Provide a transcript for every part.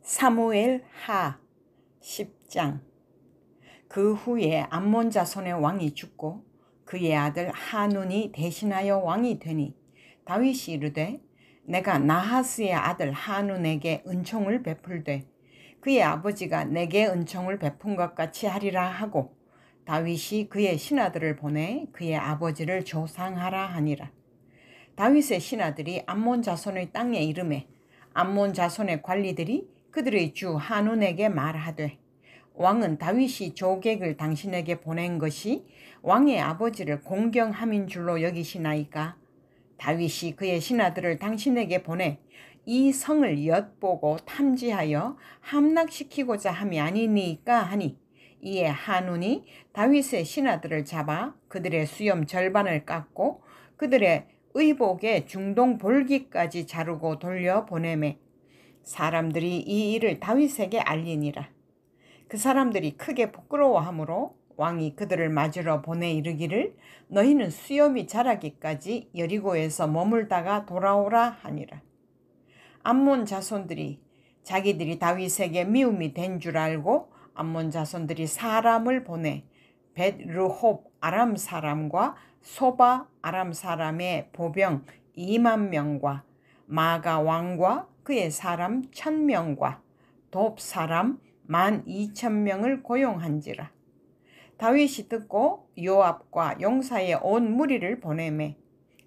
사무엘 하 10장. 그 후에 암몬 자손의 왕이 죽고 그의 아들 하눈이 대신하여 왕이 되니 다윗이 이르되 내가 나하스의 아들 하눈에게 은총을 베풀되 그의 아버지가 내게 은총을 베푼 것 같이 하리라 하고 다윗이 그의 신하들을 보내 그의 아버지를 조상하라 하니라. 다윗의 신하들이 암몬 자손의 땅에 이르매 암몬 자손의 관리들이 그들의 주 하눈에게 말하되 왕은 다윗이 조객을 당신에게 보낸 것이 왕의 아버지를 공경함인 줄로 여기시나이까? 다윗이 그의 신하들을 당신에게 보내 이 성을 엿보고 탐지하여 함락시키고자 함이 아니니까 하니, 이에 하눈이 다윗의 신하들을 잡아 그들의 수염 절반을 깎고 그들의 의복의 중동 볼기까지 자르고 돌려보내매 사람들이 이 일을 다윗에게 알리니라. 그 사람들이 크게 부끄러워하므로 왕이 그들을 맞으러 보내 이르기를 너희는 수염이 자라기까지 여리고에서 머물다가 돌아오라 하니라. 암몬 자손들이 자기들이 다윗에게 미움이 된 줄 알고 암몬 자손들이 사람을 보내 벳르홉 아람 사람과 소바 아람 사람의 보병 2만 명과 마가 왕과 그의 사람 1000명과 돕 사람 12,000명을 고용한지라. 다윗이 듣고 요압과 용사의 온 무리를 보내매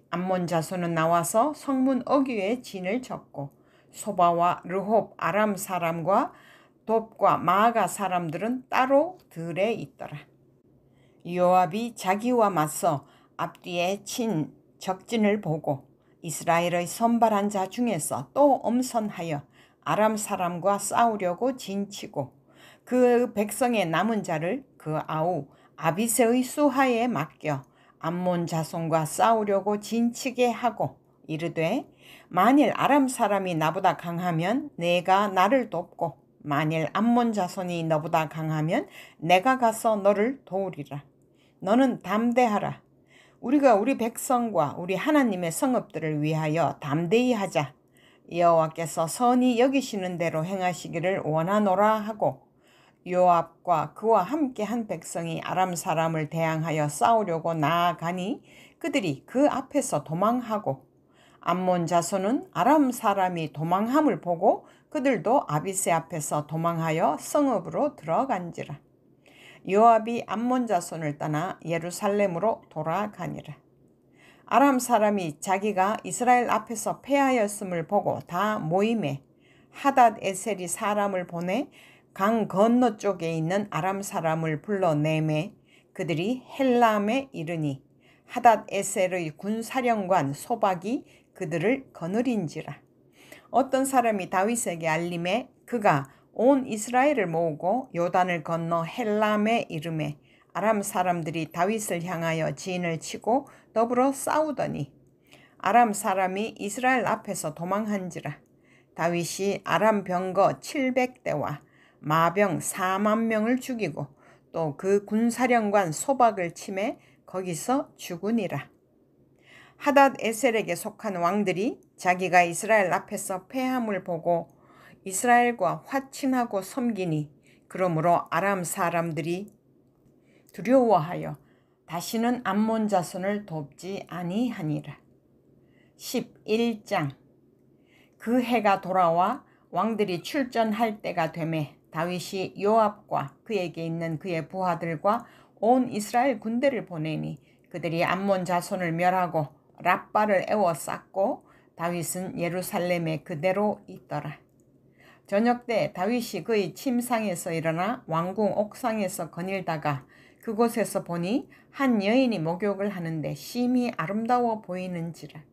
암몬 자손은 나와서 성문 어귀에 진을 쳤고 소바와 르홉 아람 사람과 돕과 마가 사람들은 따로 들에 있더라. 요압이 자기와 맞서 앞뒤에 친 적진을 보고 이스라엘의 선발한 자 중에서 또 엄선하여 아람 사람과 싸우려고 진치고 그 백성의 남은 자를 그 아우 아비새의 수하에 맡겨 암몬 자손과 싸우려고 진치게 하고 이르되 만일 아람 사람이 나보다 강하면 내가 나를 돕고 만일 암몬 자손이 너보다 강하면 내가 가서 너를 도우리라. 너는 담대하라. 우리가 우리 백성과 우리 하나님의 성읍들을 위하여 담대히 하자. 여호와께서 선히 여기시는 대로 행하시기를 원하노라 하고 요압과 그와 함께 한 백성이 아람 사람을 대항하여 싸우려고 나아가니 그들이 그 앞에서 도망하고 암몬 자손은 아람 사람이 도망함을 보고 그들도 아비새 앞에서 도망하여 성읍으로 들어간지라. 요압이 암몬 자손을 떠나 예루살렘으로 돌아가니라. 아람 사람이 자기가 이스라엘 앞에서 패하였음을 보고 다 모임에 하닷 에셀이 사람을 보내 강 건너 쪽에 있는 아람 사람을 불러내매 그들이 헬람에 이르니 하닷 에셀의 군사령관 소박이 그들을 거느린지라. 어떤 사람이 다윗에게 알림에 그가 온 이스라엘을 모으고 요단을 건너 헬람에 이르매 아람 사람들이 다윗을 향하여 진을 치고 더불어 싸우더니 아람 사람이 이스라엘 앞에서 도망한지라. 다윗이 아람 병거 700대와 마병 4만 명을 죽이고 또 그 군사령관 소박을 치매 거기서 죽으니라. 하닷 에셀에게 속한 왕들이 자기가 이스라엘 앞에서 패함을 보고 이스라엘과 화친하고 섬기니 그러므로 아람 사람들이 두려워하여 다시는 암몬 자손을 돕지 아니하니라. 11장. 그 해가 돌아와 왕들이 출전할 때가 되매 다윗이 요압과 그에게 있는 그의 부하들과 온 이스라엘 군대를 보내니 그들이 암몬 자손을 멸하고 랍바를 에워쌌고 다윗은 예루살렘에 그대로 있더라. 저녁 때 다윗이 그의 침상에서 일어나 왕궁 옥상에서 거닐다가 그곳에서 보니 한 여인이 목욕을 하는데 심히 아름다워 보이는지라.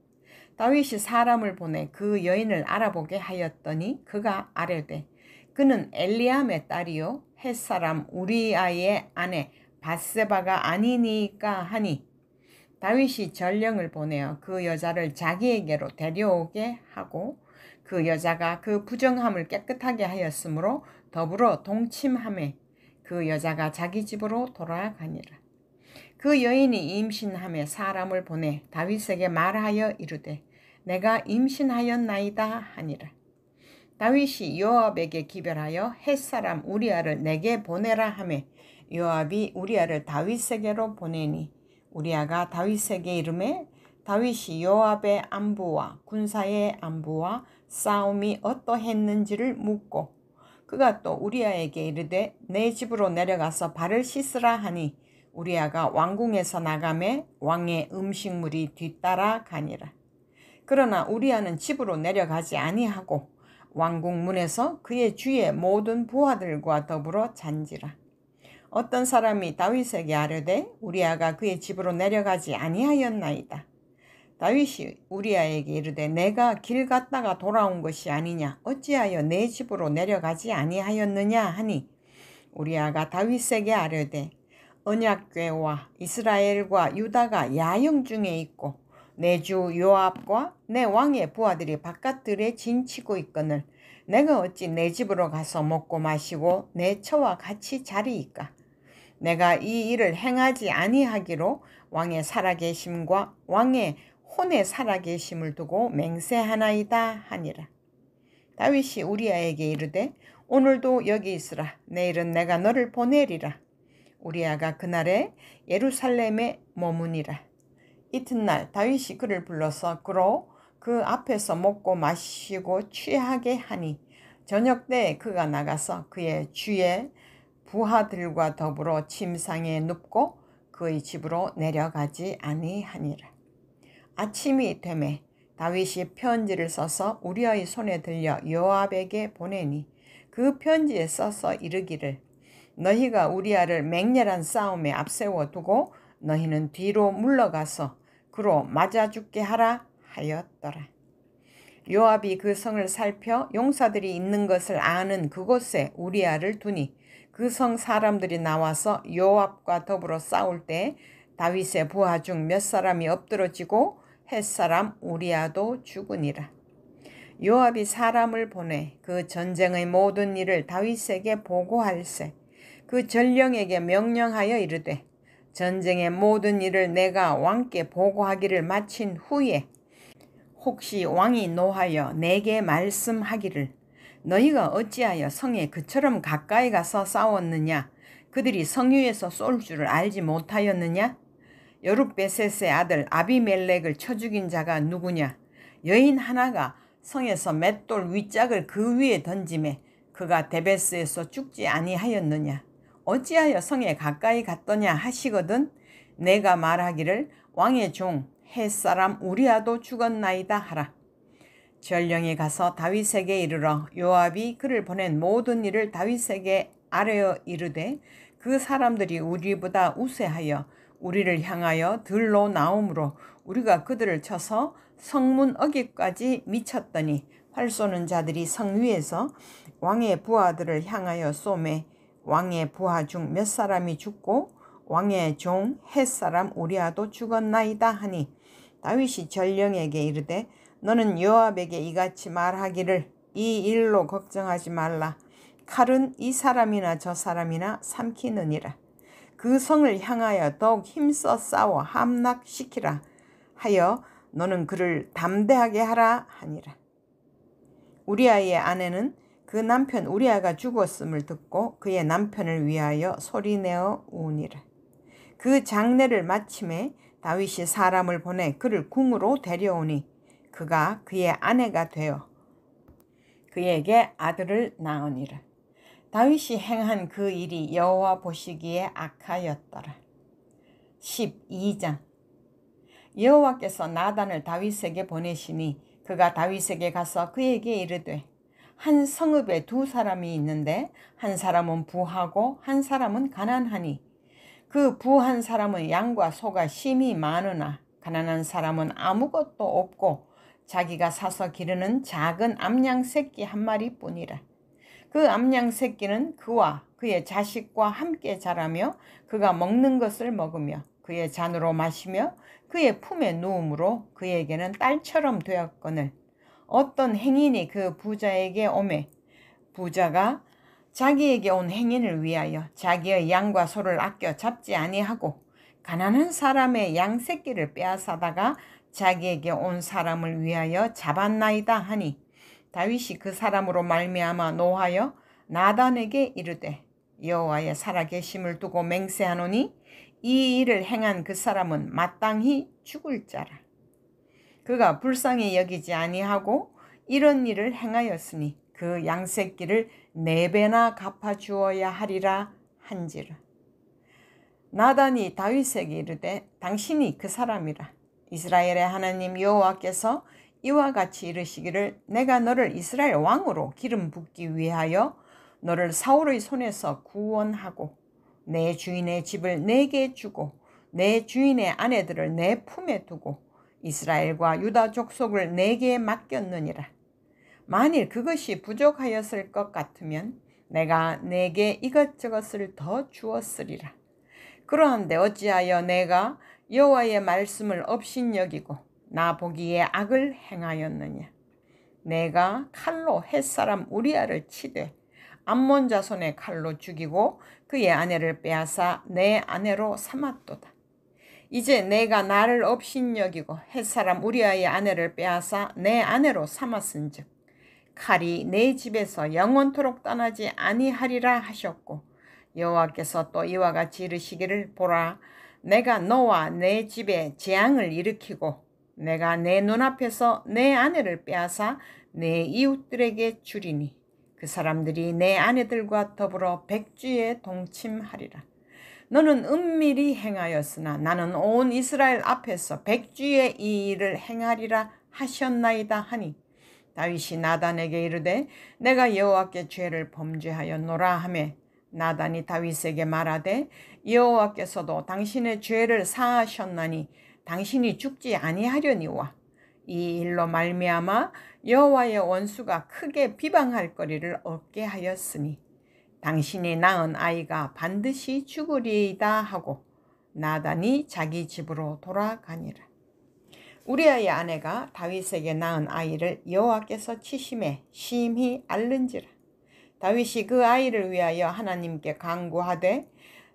다윗이 사람을 보내 그 여인을 알아보게 하였더니 그가 아뢰되 그는 엘리암의 딸이요 햇사람 우리아의 아내 밧세바가 아니니까 하니 다윗이 전령을 보내어 그 여자를 자기에게로 데려오게 하고 그 여자가 그 부정함을 깨끗하게 하였으므로 더불어 동침하매 그 여자가 자기 집으로 돌아가니라. 그 여인이 임신하며 사람을 보내 다윗에게 말하여 이르되 내가 임신하였나이다 하니라. 다윗이 요압에게 기별하여 햇사람 우리아를 내게 보내라 하매 요압이 우리아를 다윗에게로 보내니 우리아가 다윗에게 이르매 다윗이 요압의 안부와 군사의 안부와 싸움이 어떠했는지를 묻고 그가 또 우리아에게 이르되 내 집으로 내려가서 발을 씻으라 하니 우리아가 왕궁에서 나가매 왕의 음식물이 뒤따라 가니라. 그러나 우리아는 집으로 내려가지 아니하고 왕궁 문에서 그의 주의 모든 부하들과 더불어 잔지라. 어떤 사람이 다윗에게 아뢰되 우리아가 그의 집으로 내려가지 아니하였나이다. 다윗이 우리아에게 이르되 내가 길 갔다가 돌아온 것이 아니냐 어찌하여 내 집으로 내려가지 아니하였느냐 하니 우리아가 다윗에게 아뢰되 언약궤와 이스라엘과 유다가 야영 중에 있고 내 주 요압과 내 왕의 부하들이 바깥들에 진치고 있거늘 내가 어찌 내 집으로 가서 먹고 마시고 내 처와 같이 자리이까. 내가 이 일을 행하지 아니하기로 왕의 살아계심과 왕의 혼의 살아계심을 두고 맹세하나이다 하니라. 다윗이 우리아에게 이르되 오늘도 여기 있으라. 내일은 내가 너를 보내리라. 우리아가 그날에 예루살렘에 머무니라. 이튿날 다윗이 그를 불러서 그로 그 앞에서 먹고 마시고 취하게 하니 저녁 때에 그가 나가서 그의 주의 부하들과 더불어 침상에 눕고 그의 집으로 내려가지 아니하니라. 아침이 되매 다윗이 편지를 써서 우리아의 손에 들려 요압에게 보내니 그 편지에 써서 이르기를 너희가 우리아를 맹렬한 싸움에 앞세워 두고 너희는 뒤로 물러가서 그로 맞아 죽게 하라 하였더라. 요압이 그 성을 살펴 용사들이 있는 것을 아는 그곳에 우리아를 두니 그 성 사람들이 나와서 요압과 더불어 싸울 때 다윗의 부하 중 몇 사람이 엎드러지고 햇사람 우리아도 죽으니라. 요압이 사람을 보내 그 전쟁의 모든 일을 다윗에게 보고할세 그 전령에게 명령하여 이르되 전쟁의 모든 일을 내가 왕께 보고하기를 마친 후에 혹시 왕이 노하여 내게 말씀하기를 너희가 어찌하여 성에 그처럼 가까이 가서 싸웠느냐 그들이 성 위에서 쏠 줄을 알지 못하였느냐 여룻베셋의 아들 아비멜렉을 쳐 죽인 자가 누구냐 여인 하나가 성에서 맷돌 윗짝을 그 위에 던지매 그가 데베스에서 죽지 아니하였느냐 어찌하여 성에 가까이 갔더냐 하시거든 내가 말하기를 왕의 종 햇사람 우리아도 죽었나이다 하라. 전령이 가서 다윗에게 이르러 요압이 그를 보낸 모든 일을 다윗에게 아뢰어 이르되 그 사람들이 우리보다 우세하여 우리를 향하여 들로 나오므로 우리가 그들을 쳐서 성문 어귀까지 미쳤더니 활 쏘는 자들이 성 위에서 왕의 부하들을 향하여 쏘매 왕의 부하 중 몇 사람이 죽고 왕의 종 햇사람 우리아도 죽었나이다 하니 다윗이 전령에게 이르되 너는 요압에게 이같이 말하기를 이 일로 걱정하지 말라. 칼은 이 사람이나 저 사람이나 삼키느니라. 그 성을 향하여 더욱 힘써 싸워 함락시키라 하여 너는 그를 담대하게 하라 하니라. 우리아의 아내는 그 남편 우리아가 죽었음을 듣고 그의 남편을 위하여 소리내어 우니라. 그 장례를 마침에 다윗이 사람을 보내 그를 궁으로 데려오니 그가 그의 아내가 되어 그에게 아들을 낳으니라. 다윗이 행한 그 일이 여호와 보시기에 악하였더라. 12장 여호와께서 나단을 다윗에게 보내시니 그가 다윗에게 가서 그에게 이르되 한 성읍에 두 사람이 있는데 한 사람은 부하고 한 사람은 가난하니 그 부한 사람은 양과 소가 심히 많으나 가난한 사람은 아무것도 없고 자기가 사서 기르는 작은 암양 새끼 한 마리뿐이라. 그 암양 새끼는 그와 그의 자식과 함께 자라며 그가 먹는 것을 먹으며 그의 잔으로 마시며 그의 품에 누움으로 그에게는 딸처럼 되었거늘 어떤 행인이 그 부자에게 오매 부자가 자기에게 온 행인을 위하여 자기의 양과 소를 아껴 잡지 아니하고 가난한 사람의 양 새끼를 빼앗아다가 자기에게 온 사람을 위하여 잡았나이다 하니 다윗이 그 사람으로 말미암아 노하여 나단에게 이르되 여호와의 살아계심을 두고 맹세하노니 이 일을 행한 그 사람은 마땅히 죽을 자라. 그가 불쌍히 여기지 아니하고 이런 일을 행하였으니 그 양새끼를 4배나 갚아주어야 하리라 한지라. 나단이 다윗에게 이르되 당신이 그 사람이라. 이스라엘의 하나님 여호와께서 이와 같이 이르시기를 내가 너를 이스라엘 왕으로 기름 붓기 위하여 너를 사울의 손에서 구원하고 내 주인의 집을 내게 주고 내 주인의 아내들을 내 품에 두고 이스라엘과 유다 족속을 내게 맡겼느니라. 만일 그것이 부족하였을 것 같으면 내가 내게 이것저것을 더 주었으리라. 그러한데 어찌하여 내가 여호와의 말씀을 업신여기고 나 보기에 악을 행하였느냐. 내가 칼로 햇사람 우리아를 치되 암몬 자손의 칼로 죽이고 그의 아내를 빼앗아 내 아내로 삼았도다. 이제 내가 나를 업신여기고 햇사람 우리아의 아내를 빼앗아 내 아내로 삼았은즉 칼이 내 집에서 영원토록 떠나지 아니하리라 하셨고 여호와께서 또 이와 같이 이르시기를 보라 내가 너와 내 집에 재앙을 일으키고 내가 내 눈앞에서 내 아내를 빼앗아 내 이웃들에게 주리니 그 사람들이 내 아내들과 더불어 백주에 동침하리라. 너는 은밀히 행하였으나 나는 온 이스라엘 앞에서 백주에 이 일을 행하리라 하셨나이다 하니 다윗이 나단에게 이르되 내가 여호와께 죄를 범죄하였노라 하매 나단이 다윗에게 말하되 여호와께서도 당신의 죄를 사하셨나니 당신이 죽지 아니하려니와 이 일로 말미암아 여호와의 원수가 크게 비방할 거리를 얻게 하였으니 당신이 낳은 아이가 반드시 죽으리이다 하고 나단이 자기 집으로 돌아가니라. 우리아의 아내가 다윗에게 낳은 아이를 여호와께서 치심에 심히 앓는지라. 다윗이 그 아이를 위하여 하나님께 간구하되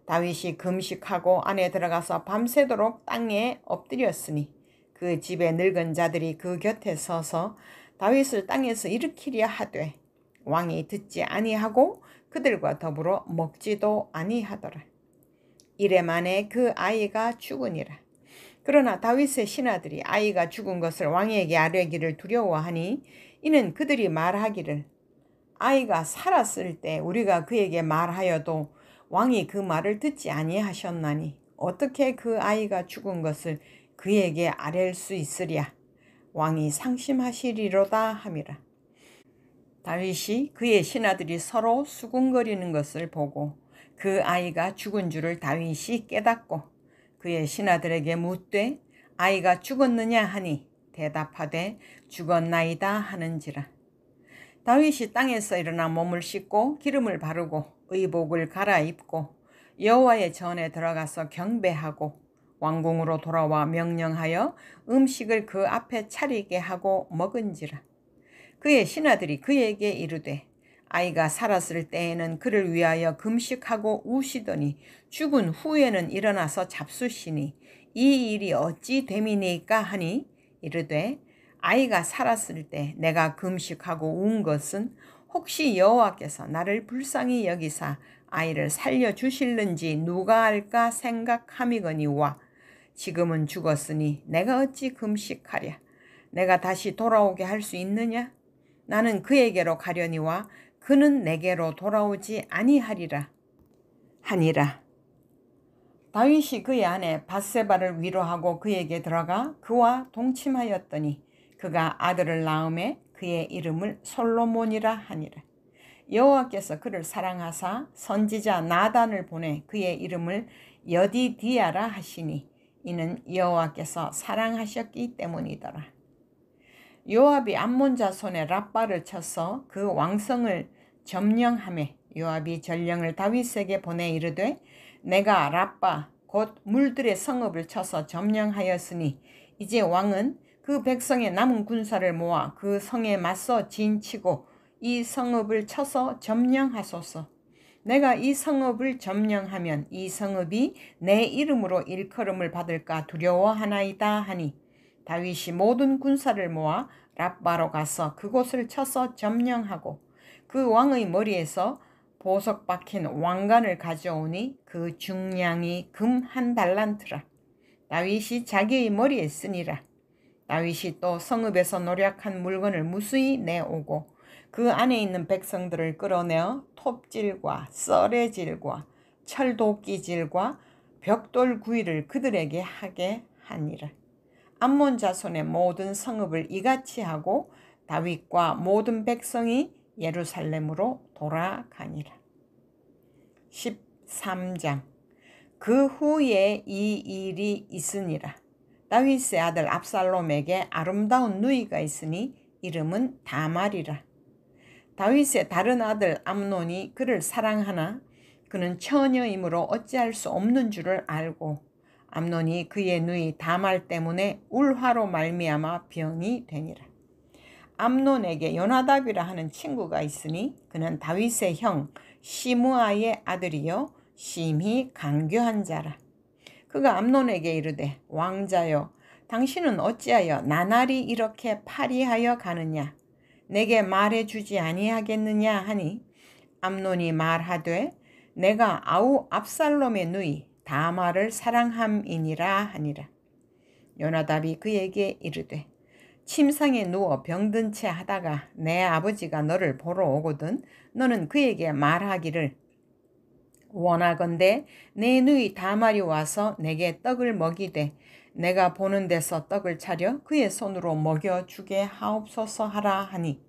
다윗이 금식하고 안에 들어가서 밤새도록 땅에 엎드렸으니 그 집에 늙은 자들이 그 곁에 서서 다윗을 땅에서 일으키려 하되 왕이 듣지 아니하고 그들과 더불어 먹지도 아니하더라. 이래 만에 그 아이가 죽으니라. 그러나 다윗의 신하들이 아이가 죽은 것을 왕에게 아뢰기를 두려워하니 이는 그들이 말하기를 아이가 살았을 때 우리가 그에게 말하여도 왕이 그 말을 듣지 아니하셨나니 어떻게 그 아이가 죽은 것을 그에게 아뢰일 수 있으랴. 왕이 상심하시리로다 함이라. 다윗이 그의 신하들이 서로 수군거리는 것을 보고 그 아이가 죽은 줄을 다윗이 깨닫고 그의 신하들에게 묻되 아이가 죽었느냐 하니 대답하되 죽었나이다 하는지라. 다윗이 땅에서 일어나 몸을 씻고 기름을 바르고 의복을 갈아입고 여호와의 전에 들어가서 경배하고 왕궁으로 돌아와 명령하여 음식을 그 앞에 차리게 하고 먹은지라. 그의 신하들이 그에게 이르되 아이가 살았을 때에는 그를 위하여 금식하고 우시더니 죽은 후에는 일어나서 잡수시니 이 일이 어찌 됨이니까 하니 이르되 아이가 살았을 때 내가 금식하고 운 것은 혹시 여호와께서 나를 불쌍히 여기사 아이를 살려주실는지 누가 알까 생각함이거니와 지금은 죽었으니 내가 어찌 금식하랴. 내가 다시 돌아오게 할 수 있느냐? 나는 그에게로 가려니와 그는 내게로 돌아오지 아니하리라 하니라. 다윗이 그의 아내 밧세바를 위로하고 그에게 들어가 그와 동침하였더니 그가 아들을 낳음에 그의 이름을 솔로몬이라 하니라. 여호와께서 그를 사랑하사 선지자 나단을 보내 그의 이름을 여디디아라 하시니 이는 여호와께서 사랑하셨기 때문이더라. 요압이 암몬 자손의 랍바를 쳐서 그 왕성을 점령하매 요압이 전령을 다윗에게 보내 이르되 내가 랍바 곧 물들의 성읍을 쳐서 점령하였으니 이제 왕은 그 백성의 남은 군사를 모아 그 성에 맞서 진치고 이 성읍을 쳐서 점령하소서. 내가 이 성읍을 점령하면 이 성읍이 내 이름으로 일컬음을 받을까 두려워하나이다 하니 다윗이 모든 군사를 모아 랍바로 가서 그곳을 쳐서 점령하고 그 왕의 머리에서 보석 박힌 왕관을 가져오니 그 중량이 금 1달란트라. 다윗이 자기의 머리에 쓰니라. 다윗이 또 성읍에서 노략한 물건을 무수히 내오고 그 안에 있는 백성들을 끌어내어 톱질과 썰의질과 철도끼질과 벽돌 구이를 그들에게 하게 하니라. 암몬 자손의 모든 성읍을 이같이 하고 다윗과 모든 백성이 예루살렘으로 돌아가니라. 13장. 그 후에 이 일이 있으니라. 다윗의 아들 압살롬에게 아름다운 누이가 있으니 이름은 다말이라. 다윗의 다른 아들 암논이 그를 사랑하나 그는 처녀이므로 어찌할 수 없는 줄을 알고 암논이 그의 누이 다말 때문에 울화로 말미암아 병이 되니라. 암논에게 요나답이라 하는 친구가 있으니 그는 다윗의 형 시므아의 아들이요 심히 강교한 자라. 그가 암논에게 이르되 왕자여 당신은 어찌하여 나날이 이렇게 파리하여 가느냐 내게 말해주지 아니하겠느냐 하니 암논이 말하되 내가 아우 압살롬의 누이 다말을 사랑함이니라 하니라. 요나답이 그에게 이르되 침상에 누워 병든 채 하다가 내 아버지가 너를 보러 오거든 너는 그에게 말하기를 원하건대 내 누이 다말이 와서 내게 떡을 먹이되 내가 보는 데서 떡을 차려 그의 손으로 먹여주게 하옵소서 하라 하니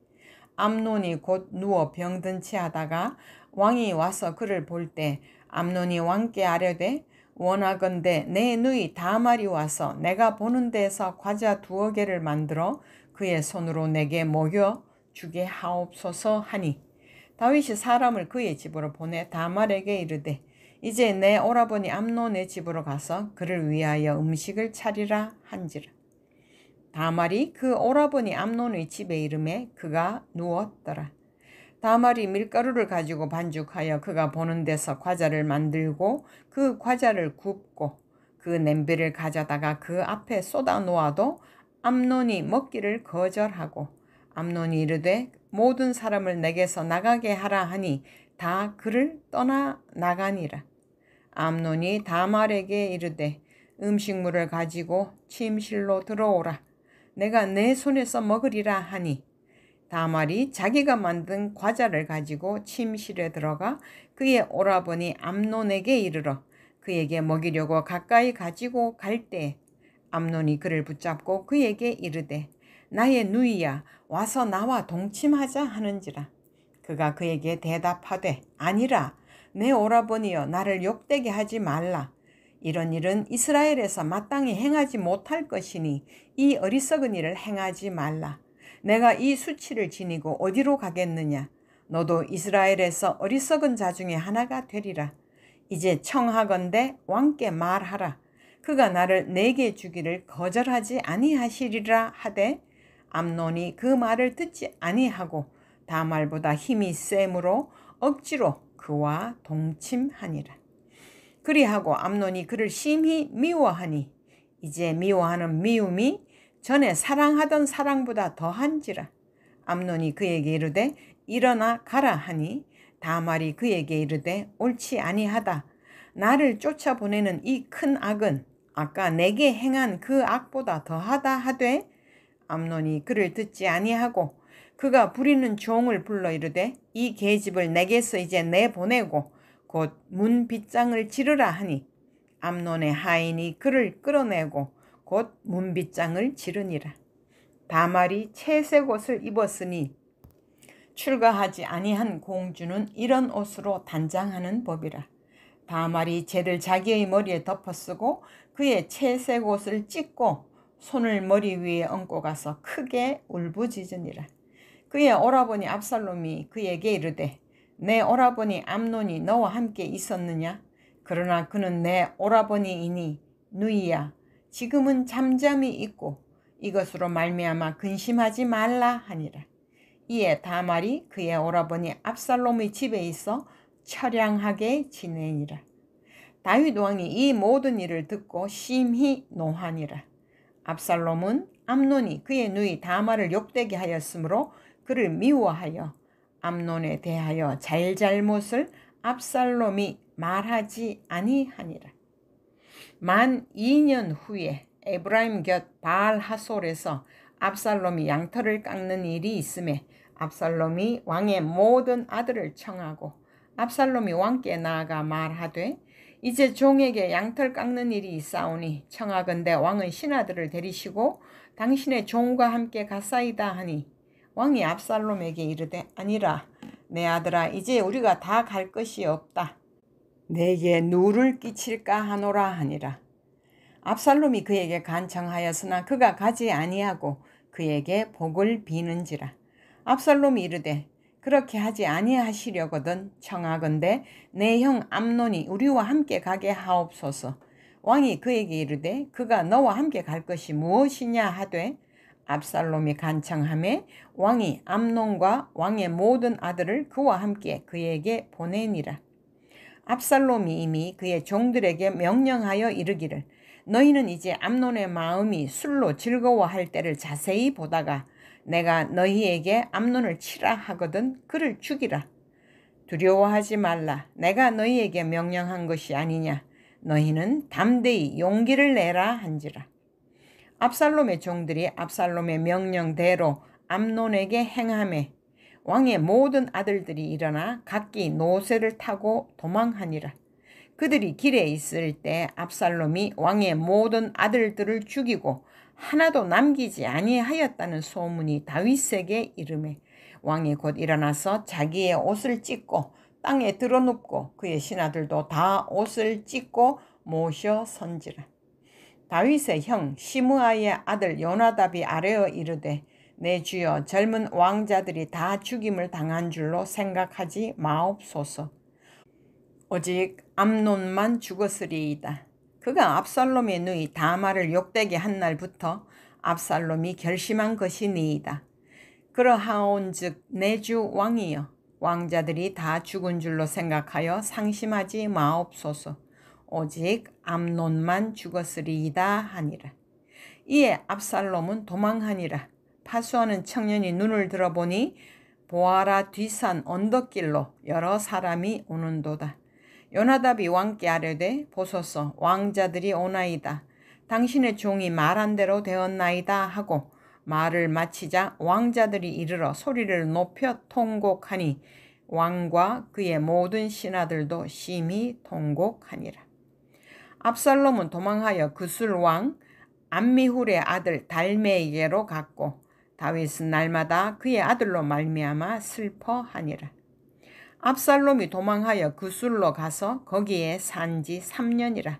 암논이 곧 누워 병든 채 하다가 왕이 와서 그를 볼 때 암논이 왕께 아뢰되 원하건대 내 누이 다말이 와서 내가 보는 데서 과자 2여 개를 만들어 그의 손으로 내게 먹여주게 하옵소서 하니 다윗이 사람을 그의 집으로 보내 다말에게 이르되 이제 내 오라버니 암논의 집으로 가서 그를 위하여 음식을 차리라 한지라. 다말이 그 오라버니 암논의 집에 이르매 그가 누웠더라. 다말이 밀가루를 가지고 반죽하여 그가 보는 데서 과자를 만들고 그 과자를 굽고 그 냄비를 가져다가 그 앞에 쏟아 놓아도 암논이 먹기를 거절하고 암논이 이르되 모든 사람을 내게서 나가게 하라 하니 다 그를 떠나 나가니라. 암논이 다말에게 이르되 음식물을 가지고 침실로 들어오라. 내가 내 손에서 먹으리라 하니 다말이 자기가 만든 과자를 가지고 침실에 들어가 그의 오라버니 암논에게 이르러 그에게 먹이려고 가까이 가지고 갈 때 암논이 그를 붙잡고 그에게 이르되 나의 누이야 와서 나와 동침하자 하는지라. 그가 그에게 대답하되 아니라 내 오라버니여 나를 욕되게 하지 말라. 이런 일은 이스라엘에서 마땅히 행하지 못할 것이니 이 어리석은 일을 행하지 말라. 내가 이 수치를 지니고 어디로 가겠느냐. 너도 이스라엘에서 어리석은 자 중에 하나가 되리라. 이제 청하건대 왕께 말하라. 그가 나를 내게 주기를 거절하지 아니하시리라 하되 암논이 그 말을 듣지 아니하고 다말보다 힘이 세므로 억지로 그와 동침하니라. 그리하고 암논이 그를 심히 미워하니 이제 미워하는 미움이 전에 사랑하던 사랑보다 더한지라. 암논이 그에게 이르되 일어나 가라 하니 다말이 그에게 이르되 옳지 아니하다. 나를 쫓아보내는 이 큰 악은 아까 내게 행한 그 악보다 더하다 하되 암논이 그를 듣지 아니하고 그가 부리는 종을 불러 이르되 이 계집을 내게서 이제 내보내고 곧 문 빗장을 지르라 하니 암논의 하인이 그를 끌어내고 곧 문 빗장을 지르니라. 다말이 채색 옷을 입었으니 출가하지 아니한 공주는 이런 옷으로 단장하는 법이라. 다말이 재를 자기의 머리에 덮어쓰고 그의 채색 옷을 찢고 손을 머리 위에 얹고 가서 크게 울부짖으니라. 그의 오라버니 압살롬이 그에게 이르되 내 오라버니 암논이 너와 함께 있었느냐? 그러나 그는 내 오라버니이니 누이야 지금은 잠잠히 있고 이것으로 말미암아 근심하지 말라 하니라. 이에 다말이 그의 오라버니 압살롬의 집에 있어 처량하게 지내니라. 다윗 왕이 이 모든 일을 듣고 심히 노하니라. 압살롬은 암논이 그의 누이 다말을 욕되게 하였으므로 그를 미워하여 암논에 대하여 잘잘못을 압살롬이 말하지 아니하니라. 만 2년 후에 에브라임 곁 바알 하솔에서 압살롬이 양털을 깎는 일이 있음에 압살롬이 왕의 모든 아들을 청하고 압살롬이 왕께 나아가 말하되 이제 종에게 양털 깎는 일이 있사오니 청하건대 왕은 신하들을 데리시고 당신의 종과 함께 갔사이다 하니 왕이 압살롬에게 이르되 아니라 내 아들아 이제 우리가 다 갈 것이 없다. 내게 누를 끼칠까 하노라 하니라. 압살롬이 그에게 간청하였으나 그가 가지 아니하고 그에게 복을 비는지라. 압살롬이 이르되 그렇게 하지 아니하시려거든 청하건대 내 형 암논이 우리와 함께 가게 하옵소서. 왕이 그에게 이르되 그가 너와 함께 갈 것이 무엇이냐 하되 압살롬이 간청하매 왕이 암논과 왕의 모든 아들을 그와 함께 그에게 보내니라. 압살롬이 이미 그의 종들에게 명령하여 이르기를 너희는 이제 암논의 마음이 술로 즐거워할 때를 자세히 보다가 내가 너희에게 암논을 치라 하거든 그를 죽이라. 두려워하지 말라. 내가 너희에게 명령한 것이 아니냐. 너희는 담대히 용기를 내라 한지라. 압살롬의 종들이 압살롬의 명령대로 암논에게 행하매 왕의 모든 아들들이 일어나 각기 노새를 타고 도망하니라. 그들이 길에 있을 때 압살롬이 왕의 모든 아들들을 죽이고 하나도 남기지 아니하였다는 소문이 다윗에게 이르매 왕이 곧 일어나서 자기의 옷을 찢고 땅에 드러눕고 그의 신하들도 다 옷을 찢고 모셔 선지라. 다윗의 형 시므아의 아들 요나답이 아뢰어 이르되 내 주여 젊은 왕자들이 다 죽임을 당한 줄로 생각하지 마옵소서. 오직 암논만 죽었으리이다. 그가 압살롬의 누이 다말을 욕되게 한 날부터 압살롬이 결심한 것이니이다. 그러하온즉 내 주 왕이여 왕자들이 다 죽은 줄로 생각하여 상심하지 마옵소서. 오직 암논만 죽었으리이다 하니라. 이에 압살롬은 도망하니라. 파수하는 청년이 눈을 들어보니 보아라 뒷산 언덕길로 여러 사람이 오는도다. 요나답이 왕께 아뢰되 보소서 왕자들이 오나이다. 당신의 종이 말한 대로 되었나이다 하고 말을 마치자 왕자들이 이르러 소리를 높여 통곡하니 왕과 그의 모든 신하들도 심히 통곡하니라. 압살롬은 도망하여 그술 왕 암미훌의 아들 달메에게로 갔고 다윗은 날마다 그의 아들로 말미암아 슬퍼하니라. 압살롬이 도망하여 그술로 가서 거기에 산지 3년이라.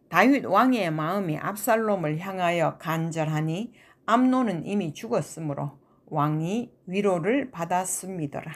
다윗 왕의 마음이 압살롬을 향하여 간절하니 암논은 이미 죽었으므로 왕이 위로를 받았음이더라.